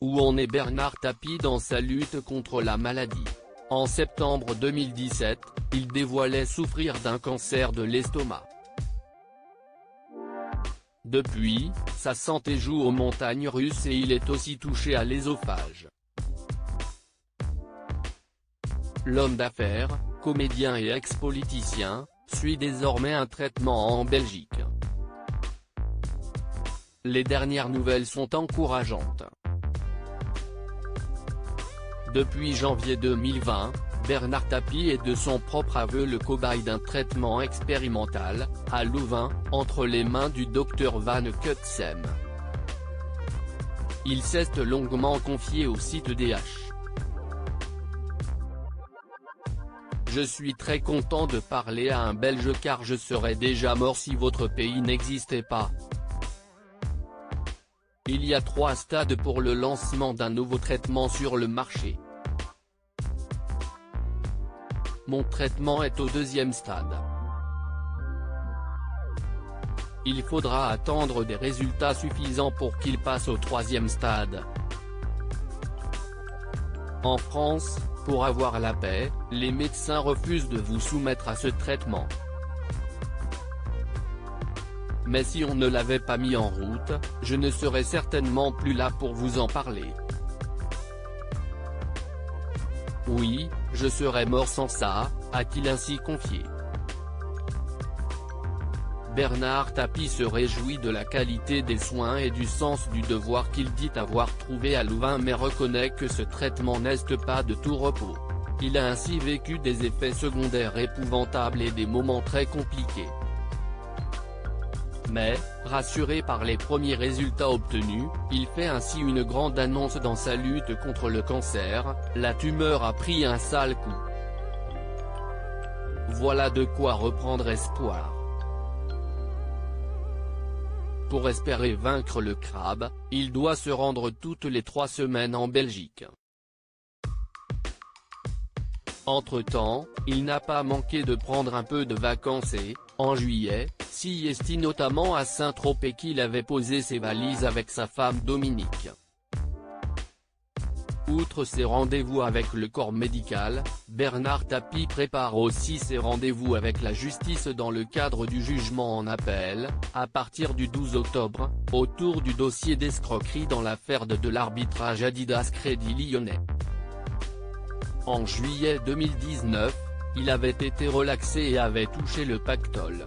Où en est Bernard Tapie dans sa lutte contre la maladie? En septembre 2017, il dévoilait souffrir d'un cancer de l'estomac. Depuis, sa santé joue aux montagnes russes et il est aussi touché à l'œsophage. L'homme d'affaires, comédien et ex-politicien, suit désormais un traitement en Belgique. Les dernières nouvelles sont encourageantes. Depuis janvier 2020, Bernard Tapie est de son propre aveu le cobaye d'un traitement expérimental, à Louvain, entre les mains du Dr Van Cutsem. Il s'est longuement confié au site DH. Je suis très content de parler à un Belge car je serais déjà mort si votre pays n'existait pas. Il y a 3 stades pour le lancement d'un nouveau traitement sur le marché. Mon traitement est au 2e stade. Il faudra attendre des résultats suffisants pour qu'il passe au 3e stade. En France, pour avoir la paix, les médecins refusent de vous soumettre à ce traitement. Mais si on ne l'avait pas mis en route, je ne serais certainement plus là pour vous en parler. Oui, je serais mort sans ça, a-t-il ainsi confié. Bernard Tapie se réjouit de la qualité des soins et du sens du devoir qu'il dit avoir trouvé à Louvain mais reconnaît que ce traitement n'est pas de tout repos. Il a ainsi vécu des effets secondaires épouvantables et des moments très compliqués. Mais, rassuré par les premiers résultats obtenus, il fait ainsi une grande annonce dans sa lutte contre le cancer: la tumeur a pris un sale coup. Voilà de quoi reprendre espoir. Pour espérer vaincre le crabe, il doit se rendre toutes les 3 semaines en Belgique. Entre-temps, il n'a pas manqué de prendre un peu de vacances et, en juillet, s'y est notamment à Saint-Tropez qu'il avait posé ses valises avec sa femme Dominique. Outre ses rendez-vous avec le corps médical, Bernard Tapie prépare aussi ses rendez-vous avec la justice dans le cadre du jugement en appel, à partir du 12 octobre, autour du dossier d'escroquerie dans l'affaire de l'arbitrage Adidas Crédit Lyonnais. En juillet 2019, il avait été relaxé et avait touché le pactole.